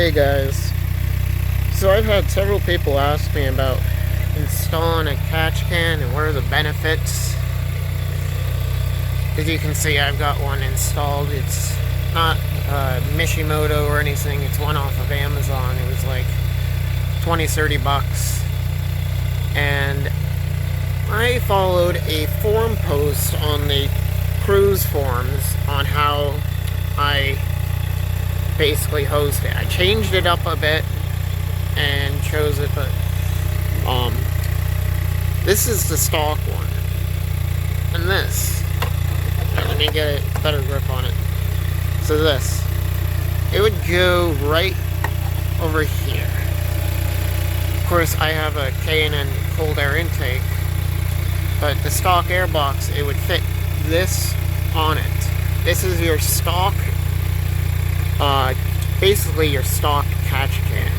Hey guys, so I've had several people ask me about installing a catch can and what are the benefits. As you can see, I've got one installed. It's not Mishimoto or anything, it's one off of Amazon. It was like 20-30 bucks, and I followed a forum post on the Cruze forums on how I basically hosed it. I changed it up a bit and chose it, but this is the stock one, and this, let me get a better grip on it. So this, it would go right over here. Of course, I have a K&N cold air intake, but the stock air box, it would fit this on it. This is your stock, basically your stock catch can.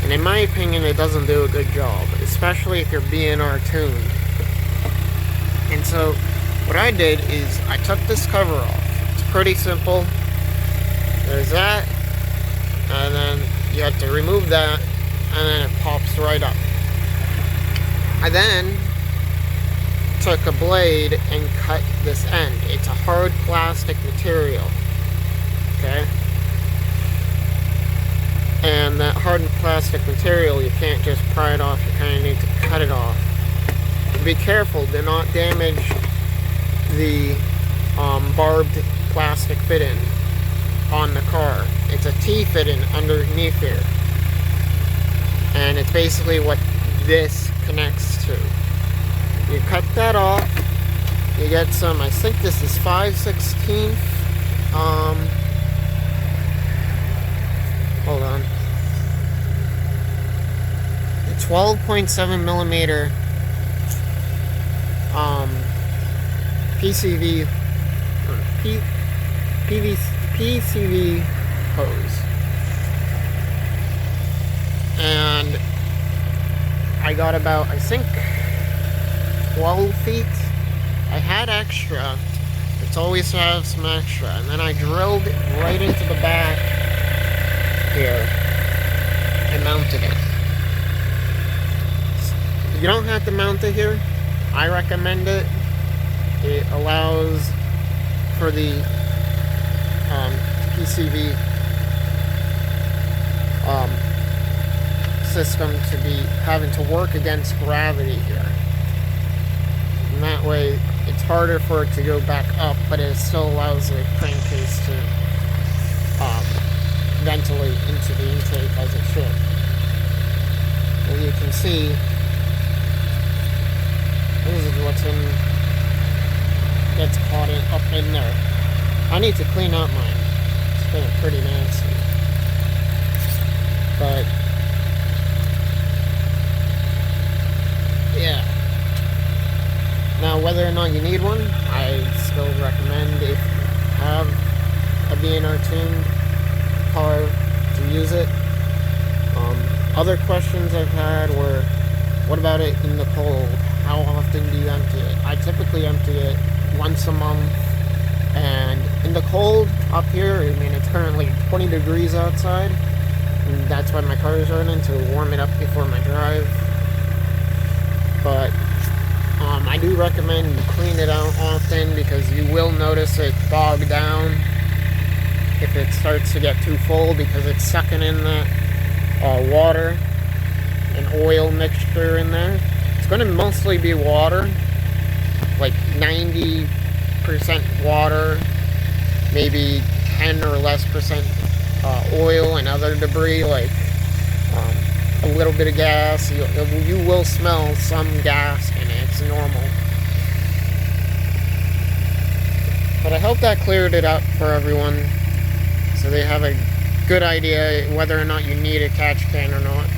And in my opinion, it doesn't do a good job, especially if you're BNR tuned. And so, what I did is I took this cover off. It's pretty simple. There's that, and then you have to remove that, and then it pops right up. I then took a blade and cut this end. It's a hard plastic material, okay? And that hard plastic material, you can't just pry it off, you kind of need to cut it off. Be careful, do not damage the barbed plastic fit-in on the car. It's a T-fit-in underneath here. And it's basically what this connects to. You cut that off, you get some, I think this is 5/16. Hold on. The 12.7 millimeter PCV PCV hose, and I got about, I think, 12 feet. I had extra. It's always to have some extra, and then I drilled it right into the back here and mounted it. You don't have to mount it here. I recommend it. It allows for the PCV system to be having to work against gravity here. And that way it's harder for it to go back up, but it still allows the crankcase to ventilate into the intake as it should. As you can see, this is what's gets caught up in there. I need to clean up mine. It's been pretty nasty. But yeah. Now, whether or not you need one, I still recommend, if you have a BNR tuned car, to use it. Other questions I've had were, what about it in the cold? How often do you empty it? I typically empty it once a month. And in the cold up here, I mean, it's currently 20 degrees outside, and that's why my car is running, to warm it up before my drive. But I do recommend you clean it out often, because you will notice it bog down if it starts to get too full, because it's sucking in that water and oil mixture in there. It's going to mostly be water, like 90% water, maybe 10 or less percent oil and other debris, like a little bit of gas. You will smell some gas in it. It's normal. But I hope that cleared it up for everyone, so they have a good idea whether or not you need a catch can or not.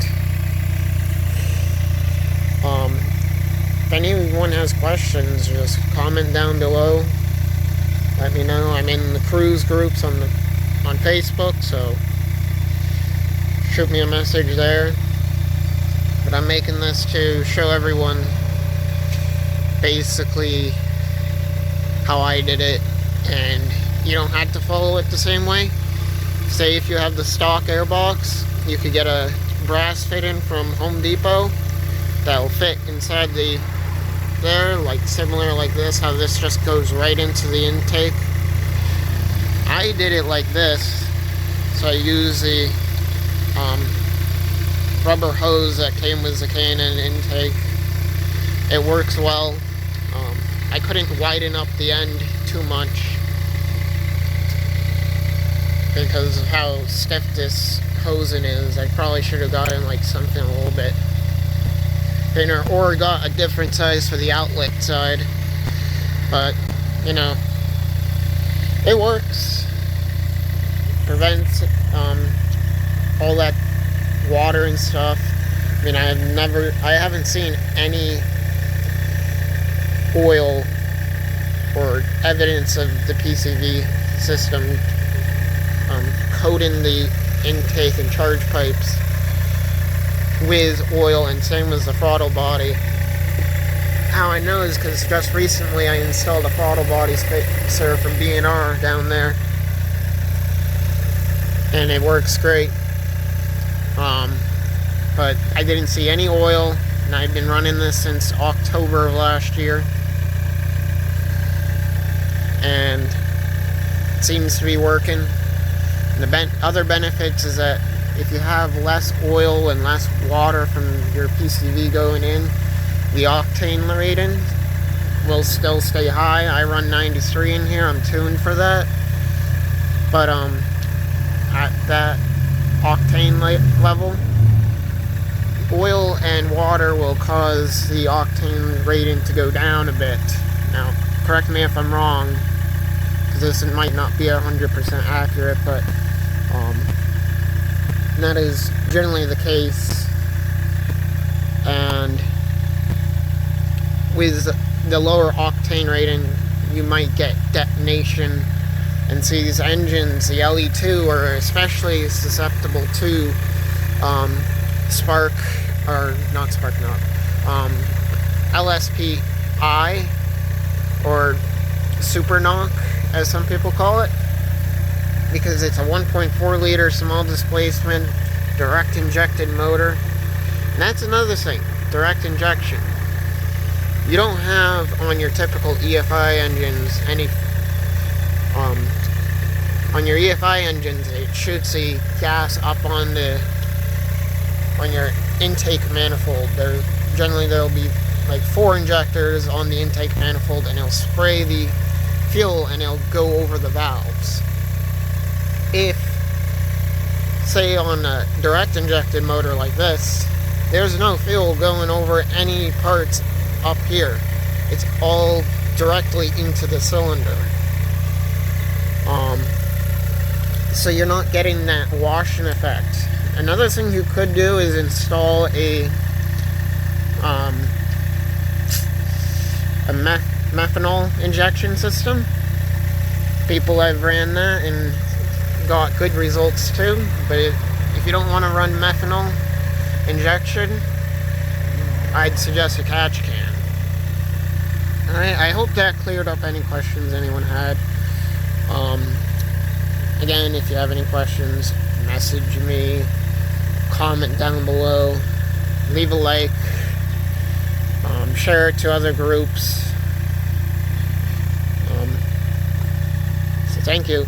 If anyone has questions, just comment down below. Let me know. I'm in the Cruze groups on Facebook, so shoot me a message there. But I'm making this to show everyone basically how I did it, and you don't have to follow it the same way. say if you have the stock airbox, you could get a brass fitting from Home Depot that will fit inside there, like similar like this, how this just goes right into the intake. I did it like this, so I use the rubber hose that came with the Canon intake. It works well. I couldn't widen up the end too much because of how stiff this hosing is. I probably should have gotten like something a little bit thinner, or got a different size for the outlet side. But, you know, it works. Prevents all that water and stuff. I mean, I haven't seen any oil or evidence of the PCV system coating the intake and charge pipes with oil, and same as the throttle body. How I know is because just recently I installed a throttle body spacer from B&R down there, and it works great. But I didn't see any oil, and I've been running this since October of last year, and it seems to be working. And the other benefits is that if you have less oil and less water from your PCV going in, the octane rating will still stay high. I run 93 in here, I'm tuned for that. But at that octane level, oil and water will cause the octane rating to go down a bit. Now, correct me if I'm wrong, because this might not be 100% accurate, but that is generally the case. And with the lower octane rating, you might get detonation. And see, these engines, the LE2, are especially susceptible to LSPI, or super knock, as some people call it, because it's a 1.4 liter small displacement direct injected motor. And that's another thing, direct injection. You don't have on your typical EFI engines any on your EFI engines, it shoots the gas up on your intake manifold. There'll be like 4 injectors on the intake manifold, and it'll spray the fuel and it'll go over the valves. If, say, on a direct injected motor like this, there's no fuel going over any parts up here. It's all directly into the cylinder. So you're not getting that washing effect. Another thing you could do is install a methanol injection system. People have ran that and got good results too. But if you don't want to run methanol injection, I'd suggest a catch can. Alright, I hope that cleared up any questions anyone had. Again, if you have any questions, message me, comment down below, leave a like, share it to other groups. So thank you.